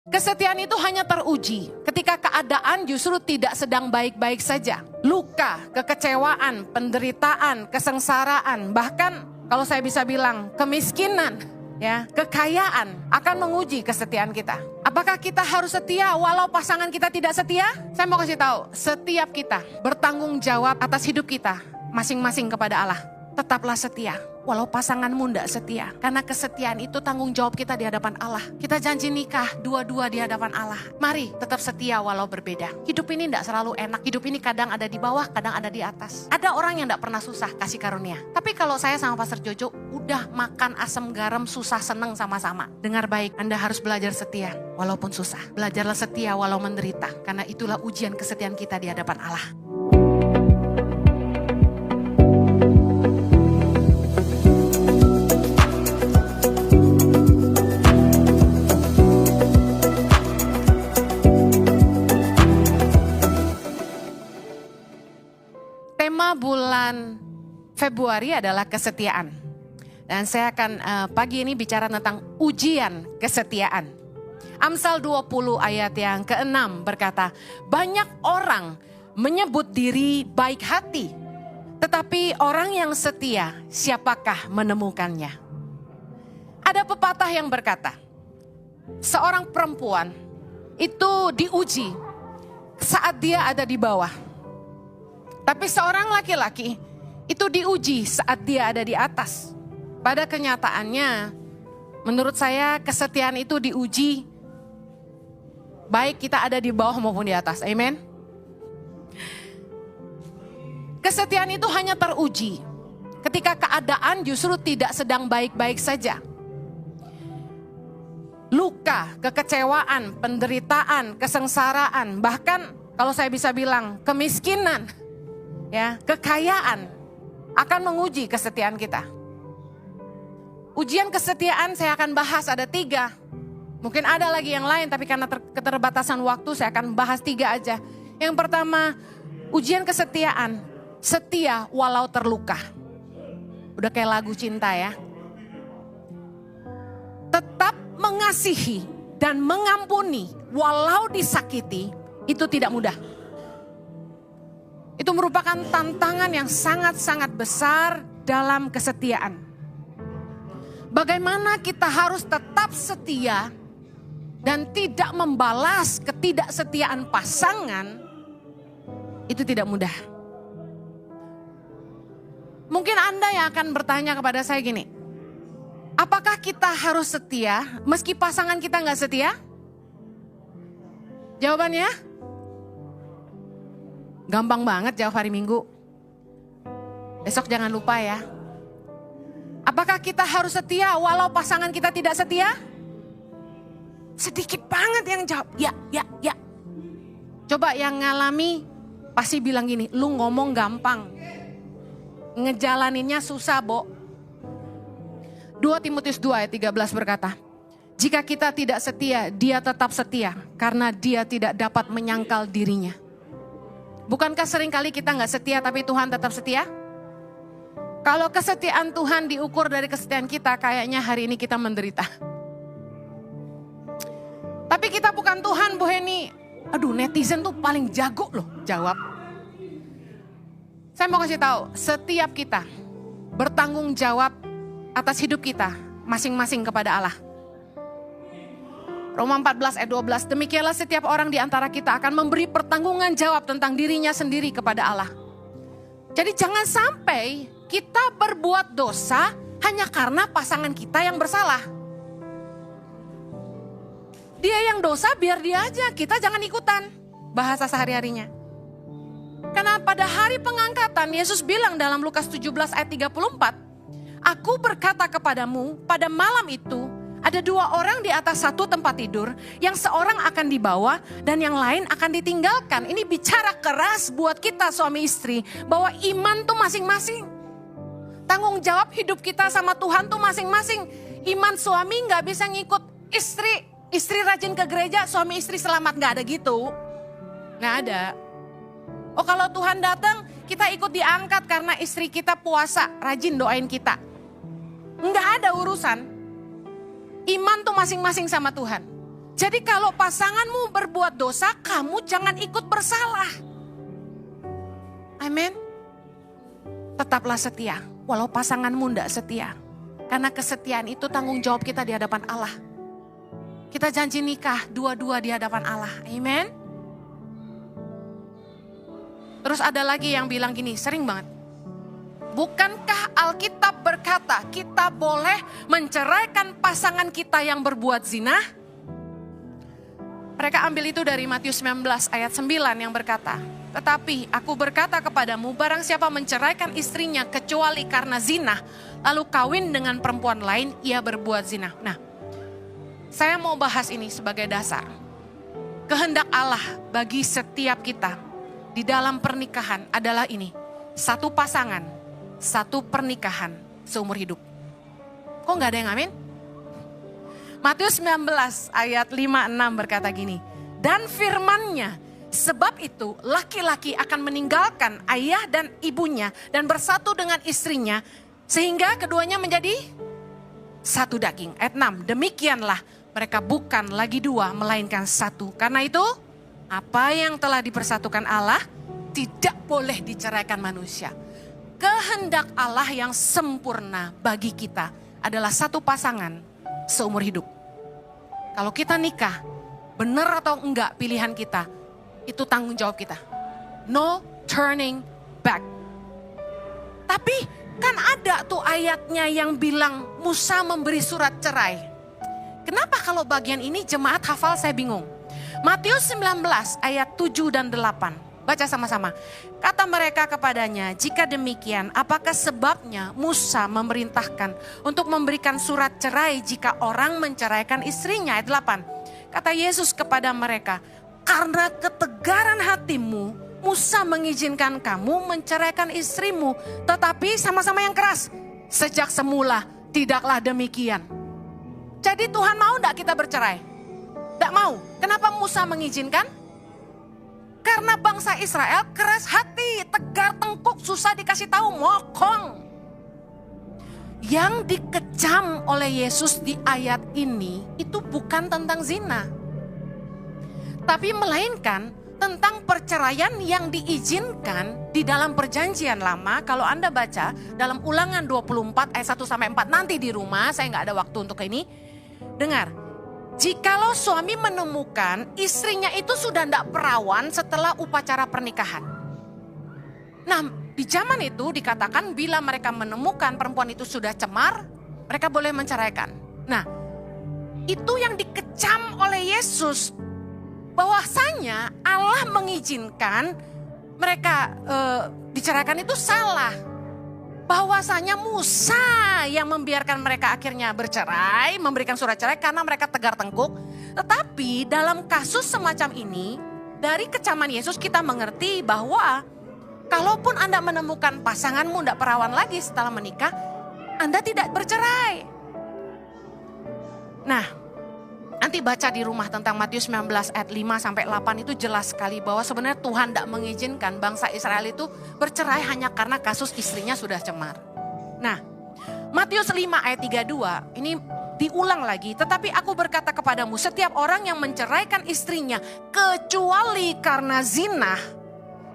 Kesetiaan itu hanya teruji ketika keadaan justru tidak sedang baik-baik saja. Luka, kekecewaan, penderitaan, kesengsaraan, bahkan kalau saya bisa bilang kemiskinan, ya, kekayaan akan menguji kesetiaan kita. Apakah kita harus setia walau pasangan kita tidak setia? Saya mau kasih tahu, setiap kita bertanggung jawab atas hidup kita masing-masing kepada Allah. Tetaplah setia, walau pasanganmu tidak setia. Karena kesetiaan itu tanggung jawab kita di hadapan Allah. Kita janji nikah dua-dua di hadapan Allah. Mari tetap setia walau berbeda. Hidup ini tidak selalu enak. Hidup ini kadang ada di bawah, kadang ada di atas. Ada orang yang tidak pernah susah kasih karunia. Tapi kalau saya sama Pastor Jojo udah makan asam garam susah seneng sama-sama. Dengar baik, Anda harus belajar setia walaupun susah. Belajarlah setia walau menderita. Karena itulah ujian kesetiaan kita di hadapan Allah. Tema bulan Februari adalah kesetiaan. Dan saya akan pagi ini bicara tentang ujian kesetiaan. Amsal 20 ayat yang ke-6 berkata, banyak orang menyebut diri baik hati, tetapi orang yang setia siapakah menemukannya? Ada pepatah yang berkata, seorang perempuan itu diuji saat dia ada di bawah. Tapi seorang laki-laki itu diuji saat dia ada di atas. Pada kenyataannya, menurut saya kesetiaan itu diuji baik kita ada di bawah maupun di atas. Amin. Kesetiaan itu hanya teruji ketika keadaan justru tidak sedang baik-baik saja. Luka, kekecewaan, penderitaan, kesengsaraan, bahkan kalau saya bisa bilang kemiskinan, ya, kekayaan akan menguji kesetiaan kita. Ujian kesetiaan saya akan bahas ada 3. Mungkin ada lagi yang lain, tapi karena keterbatasan waktu saya akan bahas 3 aja. Yang pertama, ujian kesetiaan, setia walau terluka. Udah kayak lagu cinta ya. Tetap mengasihi dan mengampuni walau disakiti, itu tidak mudah. Itu merupakan tantangan yang sangat-sangat besar dalam kesetiaan. Bagaimana kita harus tetap setia dan tidak membalas ketidaksetiaan pasangan, itu tidak mudah. Mungkin Anda yang akan bertanya kepada saya gini, apakah kita harus setia meski pasangan kita nggak setia? Jawabannya, gampang banget jawab hari Minggu. Besok jangan lupa ya. Apakah kita harus setia walau pasangan kita tidak setia? Sedikit banget yang jawab, ya. Coba yang ngalami pasti bilang gini, lu ngomong gampang. Ngejalaninnya susah, Bo. 2 Timotius 2 ayat 13 berkata, jika kita tidak setia, dia tetap setia karena dia tidak dapat menyangkal dirinya. Bukankah seringkali kita gak setia tapi Tuhan tetap setia? Kalau kesetiaan Tuhan diukur dari kesetiaan kita, kayaknya hari ini kita menderita. Tapi kita bukan Tuhan, Bu Heni. Aduh, netizen tuh paling jago loh jawab. Saya mau kasih tahu, setiap kita bertanggung jawab atas hidup kita masing-masing kepada Allah. Roma 14 ayat 12, demikianlah setiap orang di antara kita akan memberi pertanggungan jawab tentang dirinya sendiri kepada Allah. Jadi jangan sampai kita berbuat dosa hanya karena pasangan kita yang bersalah. Dia yang dosa biar dia aja, kita jangan ikutan bahasa sehari-harinya. Karena pada hari pengangkatan Yesus bilang dalam Lukas 17 ayat 34, aku berkata kepadamu pada malam itu, ada 2 orang di atas satu tempat tidur, yang seorang akan dibawa dan yang lain akan ditinggalkan. Ini bicara keras buat kita suami istri, bahwa iman tuh masing-masing. Tanggung jawab hidup kita sama Tuhan tuh masing-masing. Iman suami gak bisa ngikut istri. Istri rajin ke gereja, suami istri selamat, gak ada gitu. Gak ada. Oh kalau Tuhan datang, kita ikut diangkat karena istri kita puasa, rajin doain kita. Gak ada urusan. Iman tuh masing-masing sama Tuhan. Jadi kalau pasanganmu berbuat dosa, kamu jangan ikut bersalah. Amin. Tetaplah setia, walau pasanganmu tidak setia. Karena kesetiaan itu tanggung jawab kita di hadapan Allah. Kita janji nikah dua-dua di hadapan Allah. Amin. Terus ada lagi yang bilang gini, sering banget. Bukankah Alkitab berkata kita boleh menceraikan pasangan kita yang berbuat zina? Mereka ambil itu dari Matius 19 ayat 9 yang berkata, tetapi aku berkata kepadamu, barang siapa menceraikan istrinya kecuali karena zina, lalu kawin dengan perempuan lain, ia berbuat zina. Nah, saya mau bahas ini sebagai dasar. Kehendak Allah bagi setiap kita di dalam pernikahan adalah ini. Satu pasangan, satu pernikahan seumur hidup. Kok gak ada yang amin? Matius 19 ayat 5-6 berkata gini. Dan firman-Nya, sebab itu laki-laki akan meninggalkan ayah dan ibunya dan bersatu dengan istrinya sehingga keduanya menjadi satu daging. Ayat 6, demikianlah mereka bukan lagi dua melainkan satu. Karena itu apa yang telah dipersatukan Allah tidak boleh diceraikan manusia. Kehendak Allah yang sempurna bagi kita adalah satu pasangan seumur hidup. Kalau kita nikah, benar atau enggak pilihan kita, itu tanggung jawab kita. No turning back. Tapi kan ada tuh ayatnya yang bilang Musa memberi surat cerai. Kenapa kalau bagian ini jemaat hafal saya bingung. Matius 19 ayat 7 dan 8. Baca sama-sama. Kata mereka kepadanya, jika demikian apakah sebabnya Musa memerintahkan untuk memberikan surat cerai jika orang menceraikan istrinya? Ayat 8. Kata Yesus kepada mereka, karena ketegaran hatimu Musa mengizinkan kamu menceraikan istrimu. Tetapi sama-sama yang keras, sejak semula tidaklah demikian. Jadi Tuhan mau enggak kita bercerai? Enggak mau. Kenapa Musa mengizinkan? Karena bangsa Israel keras hati, tegar tengkuk, susah dikasih tahu, mokong. Yang dikecam oleh Yesus di ayat ini itu bukan tentang zina. Tapi melainkan tentang perceraian yang diizinkan di dalam perjanjian lama. Kalau Anda baca dalam Ulangan 24 ayat 1-4 nanti di rumah, saya nggak ada waktu untuk ini. Dengar. Jikalau suami menemukan istrinya itu sudah tidak perawan setelah upacara pernikahan. Nah, di zaman itu dikatakan bila mereka menemukan perempuan itu sudah cemar, mereka boleh menceraikan. Nah, itu yang dikecam oleh Yesus. Bahwasanya Allah mengizinkan mereka diceraikan itu salah. Bahwasanya Musa yang membiarkan mereka akhirnya bercerai, memberikan surat cerai karena mereka tegar tengkuk. Tetapi dalam kasus semacam ini, dari kecaman Yesus kita mengerti bahwa kalaupun Anda menemukan pasanganmu tidak perawan lagi setelah menikah, Anda tidak bercerai. Nah, nanti baca di rumah tentang Matius 19 ayat 5-8 itu jelas sekali bahwa sebenarnya Tuhan tidak mengizinkan bangsa Israel itu bercerai hanya karena kasus istrinya sudah cemar. Nah, Matius 5 ayat 32 ini diulang lagi. Tetapi aku berkata kepadamu, setiap orang yang menceraikan istrinya kecuali karena zina,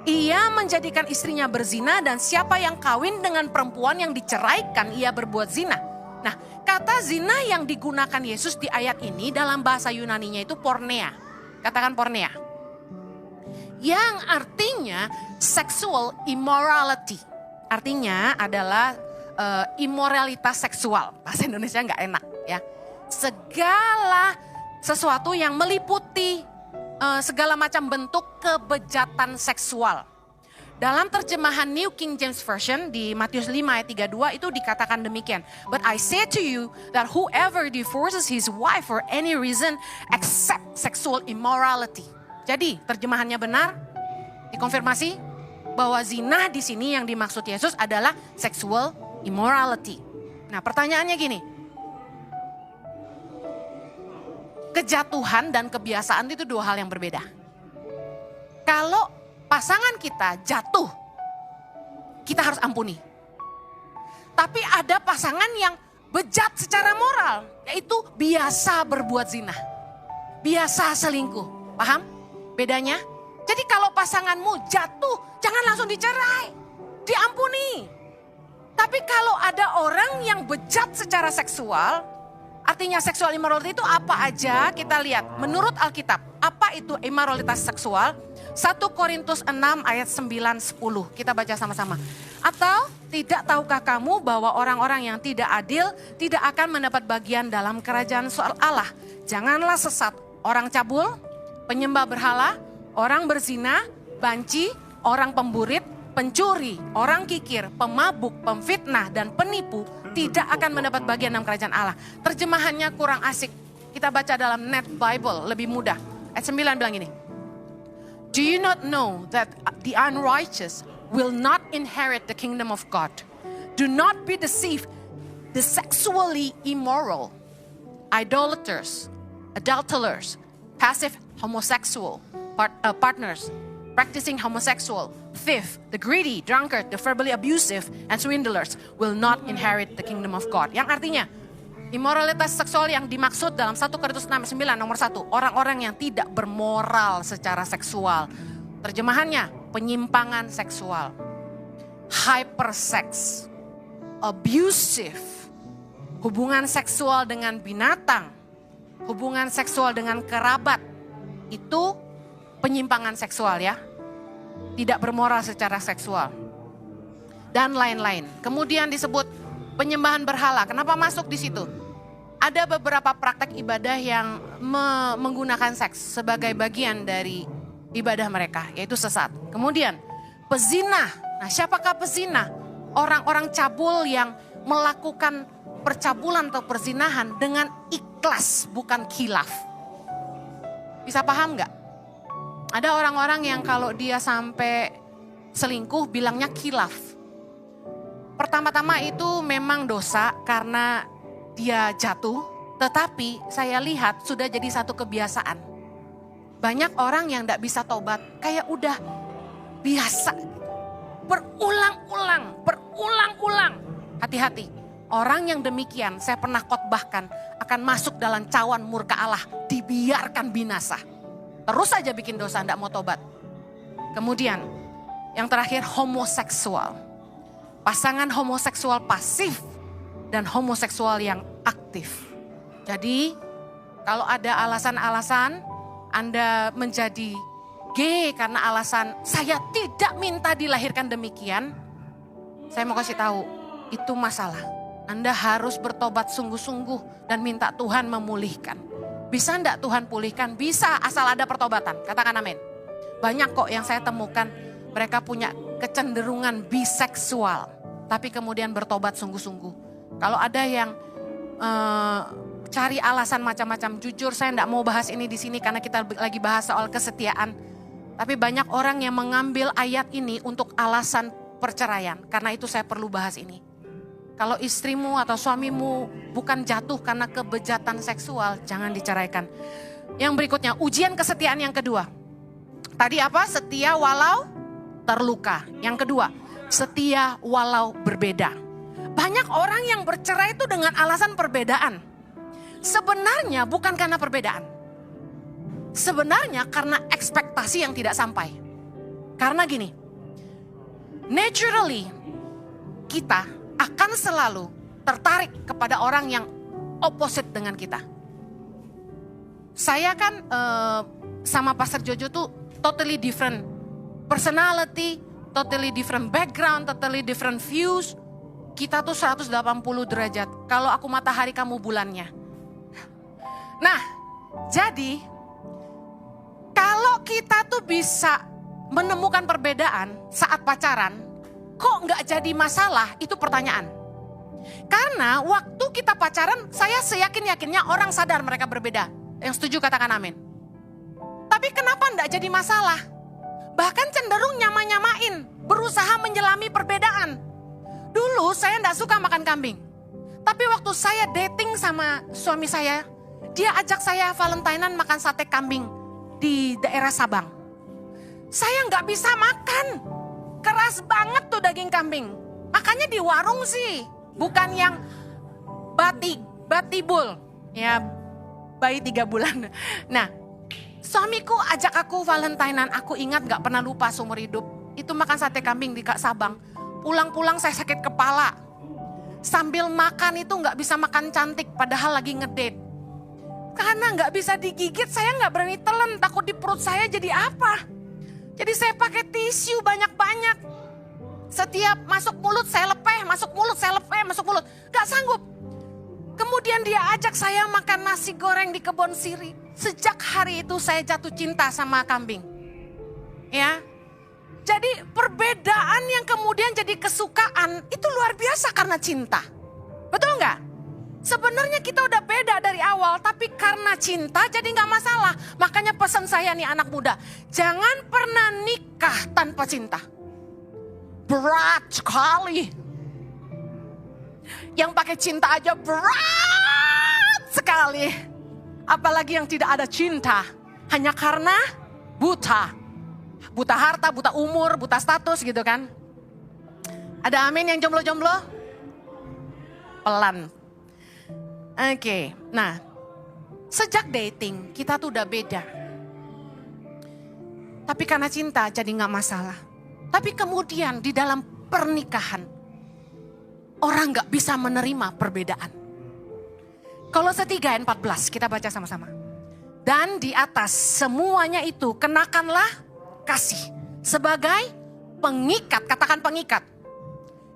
ia menjadikan istrinya berzina, dan siapa yang kawin dengan perempuan yang diceraikan ia berbuat zina. Nah, kata zina yang digunakan Yesus di ayat ini dalam bahasa Yunaninya itu porneia. Katakan porneia. Yang artinya sexual immorality. Artinya adalah imoralitas seksual. Bahasa Indonesia nggak enak ya. Segala sesuatu yang meliputi segala macam bentuk kebejatan seksual. Dalam terjemahan New King James Version di Matius 5 ayat 32 itu dikatakan demikian. But I say to you that whoever divorces his wife for any reason except sexual immorality. Jadi terjemahannya benar, dikonfirmasi bahwa zina di sini yang dimaksud Yesus adalah sexual immorality. Nah, pertanyaannya gini. Kejatuhan dan kebiasaan itu dua hal yang berbeda. Kalau pasangan kita jatuh, kita harus ampuni. Tapi ada pasangan yang bejat secara moral, yaitu biasa berbuat zina. biasa selingkuh. Paham bedanya? Jadi kalau pasanganmu jatuh, jangan langsung dicerai. Diampuni. Tapi kalau ada orang yang bejat secara seksual, artinya seksual immorality itu apa aja? Kita lihat menurut Alkitab, apa itu immoralitas seksual? 1 Korintus 6 ayat 9-10. Kita baca sama-sama. Atau tidak tahukah kamu bahwa orang-orang yang tidak adil tidak akan mendapat bagian dalam kerajaan Allah? Janganlah sesat orang cabul, penyembah berhala, orang berzina, banci, orang pemburit, pencuri, orang kikir, pemabuk, pemfitnah, dan penipu tidak akan mendapat bagian dalam kerajaan Allah. Terjemahannya kurang asik. Kita baca dalam Net Bible, lebih mudah. Ayat 9 bilang gini. Do you not know that the unrighteous will not inherit the kingdom of God? Do not be deceived. The sexually immoral, idolaters, adulterers, passive homosexual partners, practicing homosexual, thief, the greedy, drunkard, the verbally abusive, and swindlers will not inherit the kingdom of God. Yang artinya, immoralitas seksual yang dimaksud dalam 1 Korintus 6:9 nomor 1, orang-orang yang tidak bermoral secara seksual. Terjemahannya, penyimpangan seksual, hypersex, abusive, hubungan seksual dengan binatang, hubungan seksual dengan kerabat, itu penyimpangan seksual ya. Tidak bermoral secara seksual. Dan lain-lain. Kemudian disebut penyembahan berhala. Kenapa masuk di situ? Ada beberapa praktek ibadah yang menggunakan seks sebagai bagian dari ibadah mereka, yaitu sesat. Kemudian pezina. Nah, siapakah pezina? Orang-orang cabul yang melakukan percabulan atau perzinahan dengan ikhlas, bukan khilaf. Bisa paham nggak? Ada orang-orang yang kalau dia sampai selingkuh bilangnya khilaf. Pertama-tama itu memang dosa karena dia jatuh, tetapi saya lihat sudah jadi satu kebiasaan. Banyak orang yang tidak bisa tobat, kayak udah biasa. Berulang-ulang. Hati-hati, orang yang demikian saya pernah khotbahkan akan masuk dalam cawan murka Allah, dibiarkan binasa. Terus saja bikin dosa, tidak mau tobat. Kemudian yang terakhir homoseksual. Pasangan homoseksual pasif dan homoseksual yang aktif. Jadi kalau ada alasan-alasan Anda menjadi gay karena alasan saya tidak minta dilahirkan demikian, saya mau kasih tahu itu masalah. Anda harus bertobat sungguh-sungguh dan minta Tuhan memulihkan. Bisa enggak Tuhan pulihkan? Bisa, asal ada pertobatan. Katakan amin. Banyak kok yang saya temukan mereka punya kecenderungan biseksual, tapi kemudian bertobat sungguh-sungguh. Kalau ada yang cari alasan macam-macam, jujur saya enggak mau bahas ini di sini karena kita lagi bahas soal kesetiaan. Tapi banyak orang yang mengambil ayat ini untuk alasan perceraian. Karena itu saya perlu bahas ini. Kalau istrimu atau suamimu bukan jatuh karena kebejatan seksual, jangan diceraikan. Yang berikutnya, ujian kesetiaan yang kedua. Tadi apa? Setia walau terluka. Yang kedua, setia walau berbeda. Banyak orang yang bercerai itu dengan alasan perbedaan. Sebenarnya bukan karena perbedaan. Sebenarnya karena ekspektasi yang tidak sampai. Karena gini, naturally kita akan selalu tertarik kepada orang yang opposite dengan kita. Saya kan sama Pastor Jojo tuh totally different personality, totally different background, totally different views. Kita tuh 180 derajat. Kalau aku matahari, kamu bulannya. Nah, jadi kalau kita tuh bisa menemukan perbedaan saat pacaran, kok nggak jadi masalah? Itu pertanyaan. Karena waktu kita pacaran, saya seyakin-yakinnya orang sadar mereka berbeda. Yang setuju katakan amin. Tapi kenapa nggak jadi masalah? Bahkan cenderung nyama-nyamain, berusaha menyelami perbedaan. Dulu saya nggak suka makan kambing. Tapi waktu saya dating sama suami saya, dia ajak saya Valentinean makan sate kambing di daerah Sabang. Saya nggak bisa makan. Keras banget tuh daging kambing. Makanya di warung sih, bukan yang batibul. Ya, bayi 3 bulan. Nah, suamiku ajak aku Valentinean, aku ingat gak pernah lupa seumur hidup. Itu makan sate kambing di Kak Sabang. Pulang-pulang saya sakit kepala. Sambil makan itu gak bisa makan cantik padahal lagi ngedate. Karena gak bisa digigit, saya gak berani telan, takut di perut saya jadi apa. Jadi saya pakai tisu banyak-banyak. Setiap masuk mulut saya lepeh, masuk mulut saya lepeh, masuk mulut. Gak sanggup. Kemudian dia ajak saya makan nasi goreng di kebun sirih. Sejak hari itu saya jatuh cinta sama kambing. Ya. Jadi perbedaan yang kemudian jadi kesukaan itu luar biasa karena cinta. Betul nggak? Sebenarnya kita udah beda dari awal, tapi karena cinta jadi nggak masalah. Makanya pesan saya nih anak muda, jangan pernah nikah tanpa cinta. Berat sekali. Yang pakai cinta aja berat sekali. Apalagi yang tidak ada cinta. Hanya karena buta. Buta harta, buta umur, buta status gitu kan. Ada amin yang jomblo-jomblo? Pelan. Oke, nah sejak dating kita tuh udah beda. Tapi karena cinta jadi gak masalah. Tapi kemudian di dalam pernikahan, orang gak bisa menerima perbedaan. Kolose 3 ayat 14 kita baca sama-sama. Dan di atas semuanya itu kenakanlah kasih sebagai pengikat, katakan pengikat.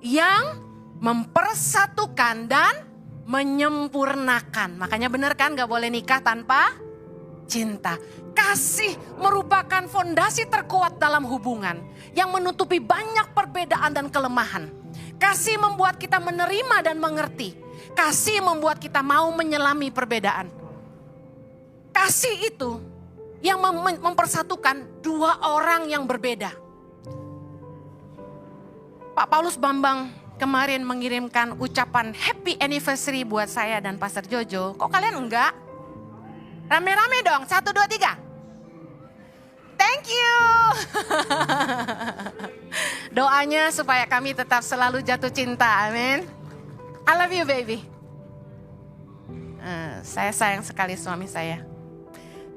Yang mempersatukan dan menyempurnakan. Makanya benar kan gak boleh nikah tanpa cinta. Kasih merupakan fondasi terkuat dalam hubungan yang menutupi banyak perbedaan dan kelemahan. Kasih membuat kita menerima dan mengerti. Kasih membuat kita mau menyelami perbedaan. Kasih itu yang mempersatukan 2 orang yang berbeda. Pak Paulus Bambang kemarin mengirimkan ucapan happy anniversary buat saya dan Pastor Jojo. Kok kalian enggak? Rame-rame dong, 1, 2, 3. Thank you. Doanya supaya kami tetap selalu jatuh cinta, amin. I love you baby. Saya sayang sekali suami saya.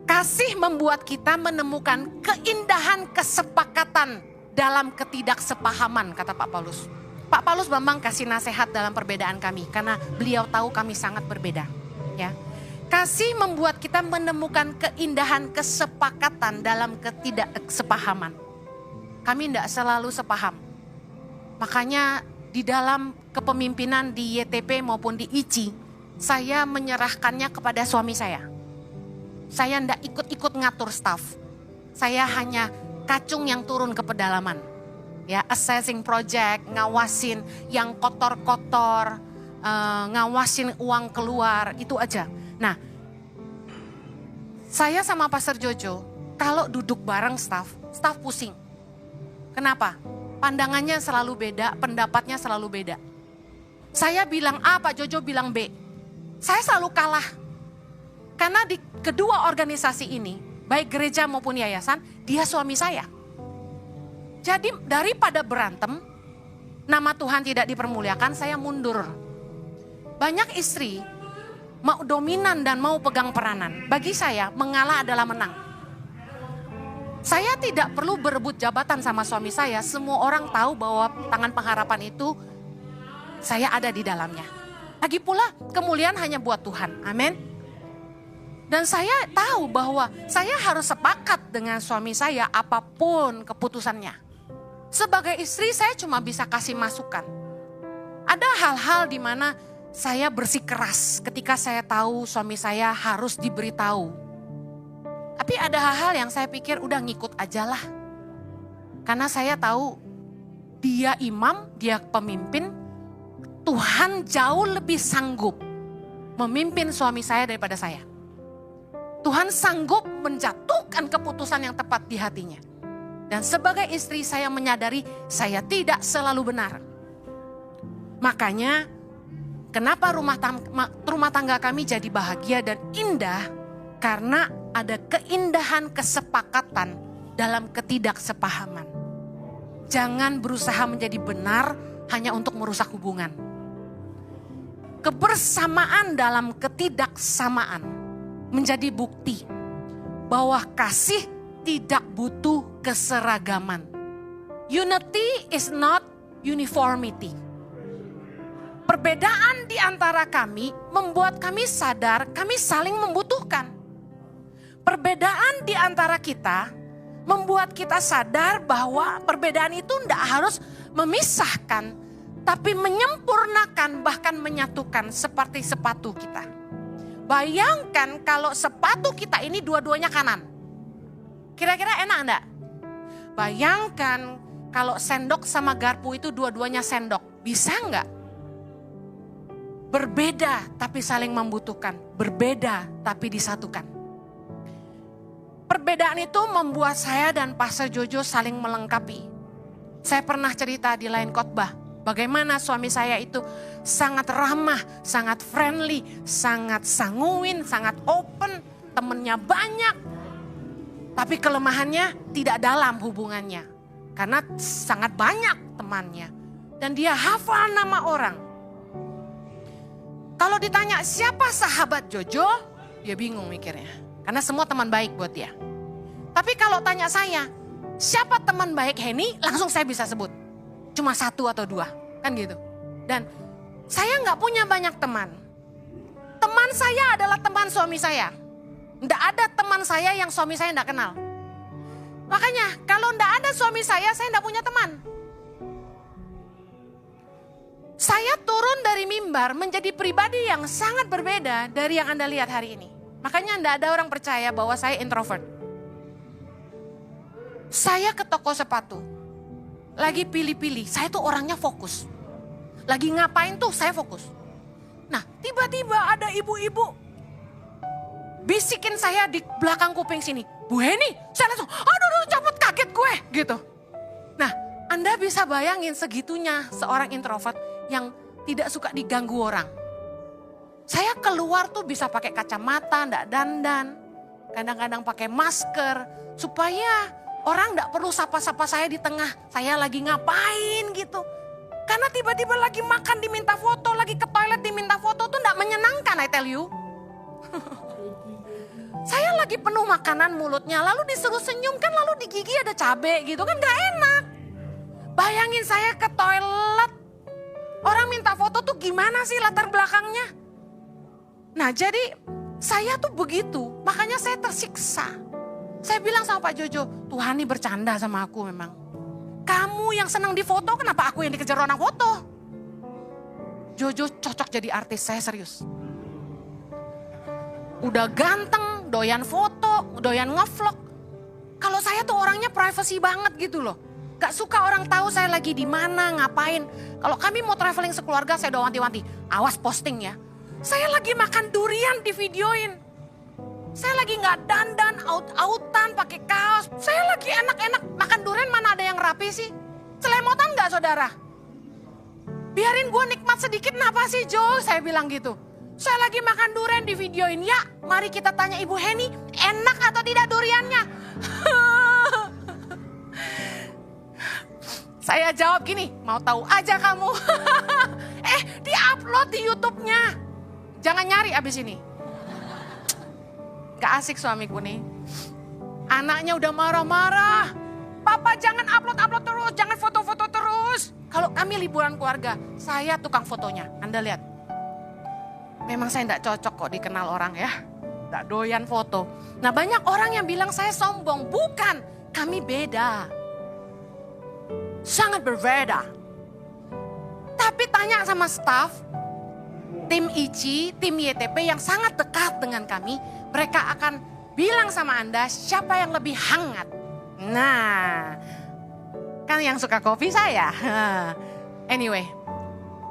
Kasih membuat kita menemukan keindahan kesepakatan dalam ketidaksepahaman, kata Pak Paulus. Pak Paulus Bambang kasih nasihat dalam perbedaan kami karena beliau tahu kami sangat berbeda. Ya, kasih membuat kita menemukan keindahan kesepakatan dalam ketidaksepahaman. Kami tidak selalu sepaham. Makanya di dalam kepemimpinan di YTP maupun di ICI, saya menyerahkannya kepada suami saya. Saya tidak ikut-ikut ngatur staff. Saya hanya kacung yang turun ke pedalaman. Ya, assessing project, ngawasin yang kotor-kotor, ngawasin uang keluar, itu aja. Nah, saya sama Pastor Jojo, kalau duduk bareng staff pusing. Kenapa? Pandangannya selalu beda, pendapatnya selalu beda. Saya bilang A, Pak Jojo bilang B. Saya selalu kalah. Karena di kedua organisasi ini, baik gereja maupun yayasan, dia suami saya. Jadi daripada berantem, nama Tuhan tidak dipermuliakan, saya mundur. Banyak istri mau dominan dan mau pegang peranan. Bagi saya mengalah adalah menang. Saya tidak perlu berebut jabatan sama suami saya. Semua orang tahu bahwa tangan pengharapan itu saya ada di dalamnya. Lagi pula kemuliaan hanya buat Tuhan. Amin. Dan saya tahu bahwa saya harus sepakat dengan suami saya apapun keputusannya. Sebagai istri saya cuma bisa kasih masukan. Ada hal-hal di mana saya bersikeras ketika saya tahu suami saya harus diberitahu. Tapi ada hal-hal yang saya pikir udah ngikut aja lah. Karena saya tahu dia imam, dia pemimpin. Tuhan jauh lebih sanggup memimpin suami saya daripada saya. Tuhan sanggup menjatuhkan keputusan yang tepat di hatinya. Dan sebagai istri saya menyadari saya tidak selalu benar. Makanya kenapa rumah tangga kami jadi bahagia dan indah? Karena ada keindahan kesepakatan dalam ketidaksepahaman. Jangan berusaha menjadi benar hanya untuk merusak hubungan. Kebersamaan dalam ketidaksamaan menjadi bukti bahwa kasih tidak butuh keseragaman. Unity is not uniformity. Perbedaan di antara kami membuat kami sadar kami saling membutuhkan. Perbedaan di antara kita membuat kita sadar bahwa perbedaan itu tidak harus memisahkan, tapi menyempurnakan bahkan menyatukan seperti sepatu kita. Bayangkan kalau sepatu kita ini dua-duanya kanan. Kira-kira enak enggak? Bayangkan kalau sendok sama garpu itu dua-duanya sendok. Bisa enggak? Berbeda tapi saling membutuhkan. Berbeda tapi disatukan. Perbedaan itu membuat saya dan Pastor Jojo saling melengkapi. Saya pernah cerita di lain khotbah. Bagaimana suami saya itu sangat ramah, sangat friendly, sangat sanguin, sangat open, temennya banyak. Tapi kelemahannya tidak dalam hubungannya. Karena sangat banyak temannya. Dan dia hafal nama orang. Kalau ditanya siapa sahabat Jojo, dia bingung mikirnya. Karena semua teman baik buat dia. Tapi kalau tanya saya, siapa teman baik Henny, langsung saya bisa sebut. Cuma 1 atau 2, kan gitu. Dan saya nggak punya banyak teman. Teman saya adalah teman suami saya. Nggak ada teman saya yang suami saya nggak kenal. Makanya kalau nggak ada suami saya nggak punya teman. Saya turun dari mimbar menjadi pribadi yang sangat berbeda dari yang Anda lihat hari ini. Makanya nggak ada orang percaya bahwa saya introvert. Saya ke toko sepatu. Lagi pilih-pilih, saya tuh orangnya fokus. Lagi ngapain tuh saya fokus. Nah tiba-tiba ada ibu-ibu bisikin saya di belakang kuping sini. Bu Henny, saya langsung, aduh cabut kaget gue gitu. Nah Anda bisa bayangin segitunya seorang introvert yang tidak suka diganggu orang. Saya keluar tuh bisa pakai kacamata, ndak dandan. Kadang-kadang pakai masker supaya orang nggak perlu sapa-sapa saya di tengah. Saya lagi ngapain gitu. Karena tiba-tiba lagi makan diminta foto, lagi ke toilet diminta foto tuh nggak menyenangkan, I tell you. Saya lagi penuh makanan mulutnya, lalu disuruh senyum kan, lalu di gigi ada cabai gitu kan nggak enak. Bayangin saya ke toilet, orang minta foto tuh gimana sih latar belakangnya. Nah jadi saya tuh begitu, makanya saya tersiksa. Saya bilang sama Pak Jojo, Tuhan ini bercanda sama aku memang. Kamu yang senang difoto, kenapa aku yang dikejar orang foto? Jojo cocok jadi artis, saya serius. Udah ganteng, doyan foto, doyan ngevlog. Kalau saya tuh orangnya privacy banget gitu loh. Gak suka orang tahu saya lagi di mana, ngapain. Kalau kami mau traveling sekeluarga, saya udah wanti-wanti. Awas posting ya. Saya lagi makan durian di videoin. Saya lagi gak dandan, out-outan, pakai kaos. Saya lagi enak-enak makan durian, mana ada yang rapi sih? Selemotan gak saudara? Biarin gue nikmat sedikit, kenapa sih Jo? Saya bilang gitu. Saya lagi makan durian di videoin. Ya, mari kita tanya Ibu Henny, enak atau tidak duriannya? Saya jawab gini, mau tahu aja kamu. Di-upload di YouTube-nya. Jangan nyari abis ini. Gak asik suamiku nih. Anaknya udah marah-marah. Papa jangan upload terus, jangan foto-foto terus. Kalau kami liburan keluarga, saya tukang fotonya. Anda lihat. Memang saya gak cocok kok dikenal orang ya. Gak doyan foto. Nah banyak orang yang bilang saya sombong. Bukan, kami beda. Sangat berbeda. Tapi tanya sama staff, tim ICI, tim YTP yang sangat dekat dengan kami, mereka akan bilang sama Anda siapa yang lebih hangat. Nah, kan yang suka kopi saya. Anyway,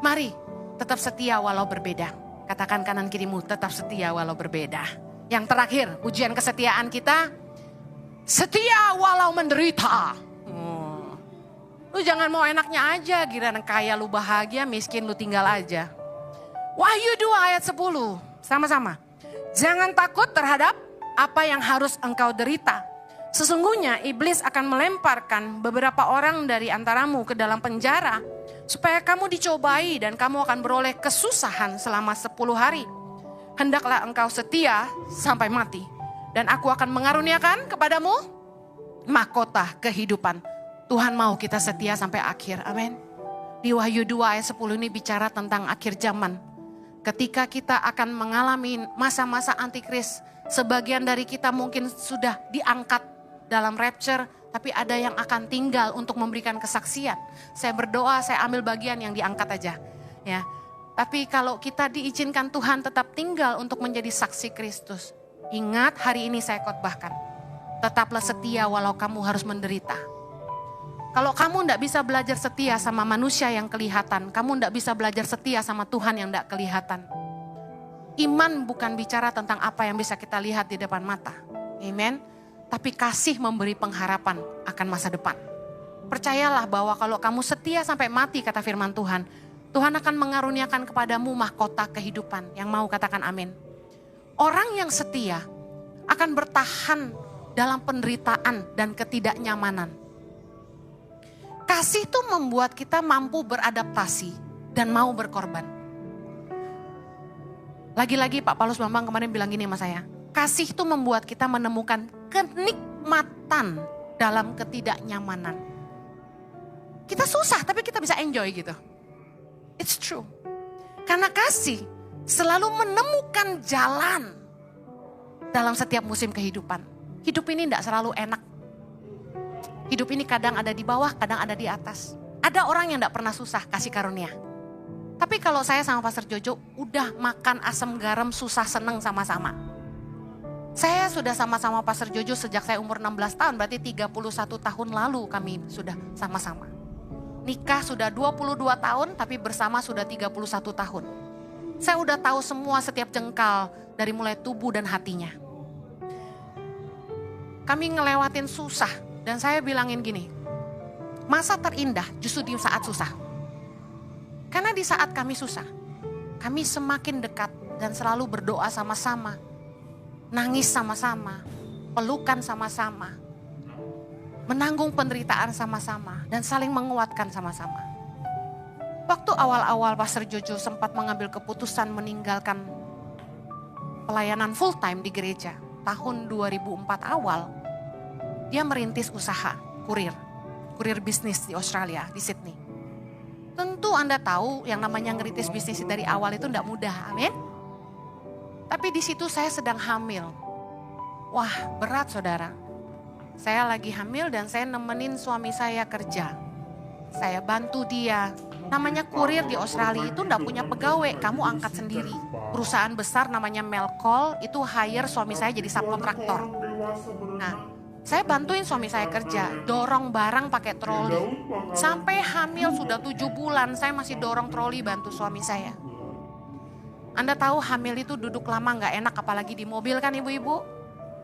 mari tetap setia walau berbeda. Katakan kanan kirimu, tetap setia walau berbeda. Yang terakhir, ujian kesetiaan kita, setia walau menderita. Lu jangan mau enaknya aja, giliran kaya lu bahagia, miskin lu tinggal aja. Wahyu 2 ayat 10, sama-sama. Jangan takut terhadap apa yang harus engkau derita. Sesungguhnya iblis akan melemparkan beberapa orang dari antaramu ke dalam penjara, supaya kamu dicobai dan kamu akan beroleh kesusahan selama 10 hari. hendaklah engkau setia sampai mati. Dan aku akan mengaruniakan kepadamu mahkota kehidupan. Tuhan mau kita setia sampai akhir, amin. Di Wahyu 2 ayat 10 ini bicara tentang akhir zaman. Ketika kita akan mengalami masa-masa antikris, sebagian dari kita mungkin sudah diangkat dalam rapture, tapi ada yang akan tinggal untuk memberikan kesaksian. Saya berdoa, saya ambil bagian yang diangkat aja. Ya. Tapi kalau kita diizinkan Tuhan tetap tinggal untuk menjadi saksi Kristus. Ingat, hari ini saya khotbahkan. Tetaplah setia walau kamu harus menderita. Kalau kamu tidak bisa belajar setia sama manusia yang kelihatan, kamu tidak bisa belajar setia sama Tuhan yang tidak kelihatan. Iman bukan bicara tentang apa yang bisa kita lihat di depan mata. Amen. Tapi kasih memberi pengharapan akan masa depan. Percayalah bahwa kalau kamu setia sampai mati, kata firman Tuhan, Tuhan akan mengaruniakan kepadamu mahkota kehidupan. Yang mau katakan amin. Orang yang setia akan bertahan dalam penderitaan dan ketidaknyamanan. Kasih itu membuat kita mampu beradaptasi dan mau berkorban. Lagi-lagi Pak Paulus Bambang kemarin bilang gini sama saya. Kasih itu membuat kita menemukan kenikmatan dalam ketidaknyamanan. Kita susah tapi kita bisa enjoy gitu. It's true. Karena kasih selalu menemukan jalan dalam setiap musim kehidupan. Hidup ini tidak selalu enak. Hidup ini kadang ada di bawah, kadang ada di atas. Ada orang yang tidak pernah susah kasih karunia. Tapi kalau saya sama Pastor Jojo udah makan asam garam susah seneng sama-sama. Saya sudah sama-sama Pastor Jojo sejak saya umur 16 tahun, berarti 31 tahun lalu kami sudah sama-sama. Nikah sudah 22 tahun, tapi bersama sudah 31 tahun. Saya udah tahu semua setiap jengkal dari mulai tubuh dan hatinya. Kami ngelewatin susah dan saya bilangin gini, masa terindah justru di saat susah. Karena di saat kami susah, kami semakin dekat dan selalu berdoa sama-sama, nangis sama-sama, pelukan sama-sama, menanggung penderitaan sama-sama dan saling menguatkan sama-sama. Waktu awal-awal Pastor Jojo sempat mengambil keputusan meninggalkan pelayanan full time di gereja. Tahun 2004 awal, dia merintis usaha kurir bisnis di Australia, di Sydney. Tentu Anda tahu yang namanya ngerintis bisnis dari awal itu tidak mudah, amin. Tapi di situ saya sedang hamil. Wah, berat saudara. Saya lagi hamil dan saya nemenin suami saya kerja. Saya bantu dia. Namanya kurir di Australia itu enggak punya pegawai, kamu angkat sendiri. Perusahaan besar namanya Melcall itu hire suami saya jadi subkontraktor. Nah, saya bantuin suami saya kerja, dorong barang pakai troli. Sampai hamil sudah 7 bulan, saya masih dorong troli bantu suami saya. Anda tahu hamil itu duduk lama enggak enak, apalagi di mobil kan ibu-ibu.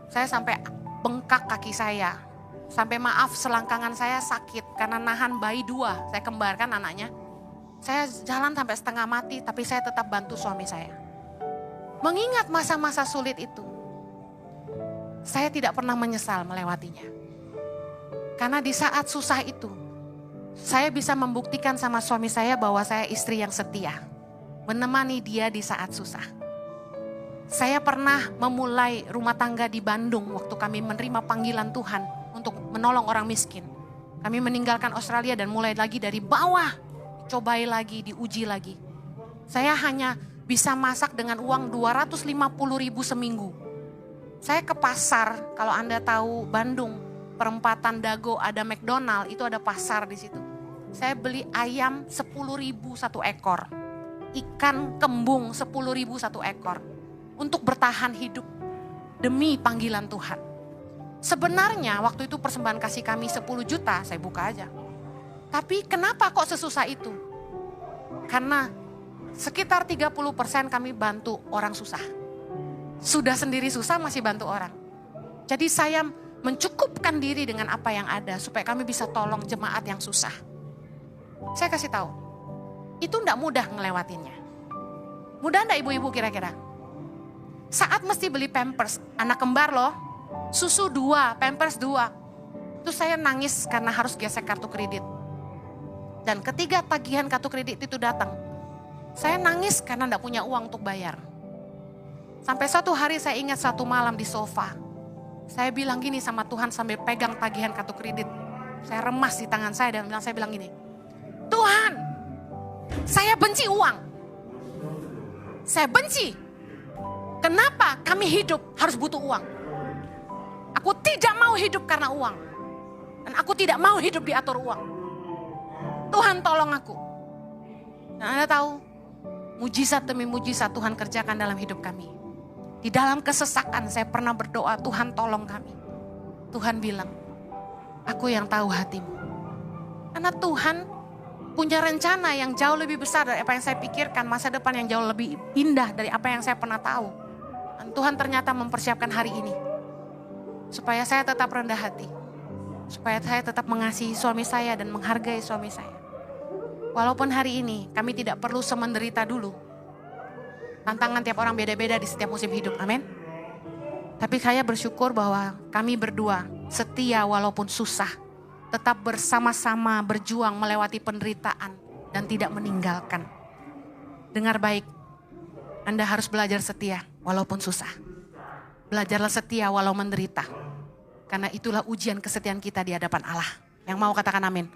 Saya sampai bengkak kaki saya. Sampai maaf selangkangan saya sakit karena nahan bayi 2, saya kembarkan anaknya. Saya jalan sampai setengah mati tapi saya tetap bantu suami saya. Mengingat masa-masa sulit itu, saya tidak pernah menyesal melewatinya. Karena di saat susah itu, saya bisa membuktikan sama suami saya bahwa saya istri yang setia. Menemani dia di saat susah. Saya pernah memulai rumah tangga di Bandung waktu kami menerima panggilan Tuhan untuk menolong orang miskin. Kami meninggalkan Australia dan mulai lagi dari bawah, cobai lagi, diuji lagi. Saya hanya bisa masak dengan uang 250.000 seminggu. Saya ke pasar, kalau Anda tahu Bandung, perempatan Dago ada McDonald, itu ada pasar di situ. Saya beli ayam 10.000 satu ekor, ikan kembung 10.000 satu ekor. Untuk bertahan hidup demi panggilan Tuhan. Sebenarnya waktu itu persembahan kasih kami 10 juta, saya buka aja. Tapi kenapa kok sesusah itu? Karena sekitar 30% kami bantu orang susah. Sudah sendiri susah masih bantu orang. Jadi saya mencukupkan diri dengan apa yang ada supaya kami bisa tolong jemaat yang susah. Saya kasih tahu, itu enggak mudah ngelewatinnya. Mudah enggak ibu-ibu kira-kira? Saat mesti beli pampers, anak kembar loh, susu 2, pampers 2. Itu saya nangis karena harus gesek kartu kredit. Dan ketiga tagihan kartu kredit itu datang, saya nangis karena enggak punya uang untuk bayar. Sampai suatu hari saya ingat satu malam di sofa. Saya bilang gini sama Tuhan sambil pegang tagihan kartu kredit. Saya remas di tangan saya dan saya bilang gini, Tuhan, saya benci uang. Saya benci. Kenapa kami hidup harus butuh uang? Aku tidak mau hidup karena uang. Dan aku tidak mau hidup diatur uang. Tuhan tolong aku. Dan Anda tahu, mujizat demi mujizat Tuhan kerjakan dalam hidup kami. Di dalam kesesakan saya pernah berdoa, Tuhan tolong kami. Tuhan bilang, aku yang tahu hatimu. Karena Tuhan punya rencana yang jauh lebih besar dari apa yang saya pikirkan. Masa depan yang jauh lebih indah dari apa yang saya pernah tahu. Dan Tuhan ternyata mempersiapkan hari ini. Supaya saya tetap rendah hati. Supaya saya tetap mengasihi suami saya dan menghargai suami saya. Walaupun hari ini kami tidak perlu semenderita dulu. Tantangan tiap orang beda-beda di setiap musim hidup, amin. Tapi saya bersyukur bahwa kami berdua setia walaupun susah. Tetap bersama-sama berjuang melewati penderitaan dan tidak meninggalkan. Dengar baik, Anda harus belajar setia walaupun susah. Belajarlah setia walau menderita. Karena itulah ujian kesetiaan kita di hadapan Allah. Yang mau katakan amin.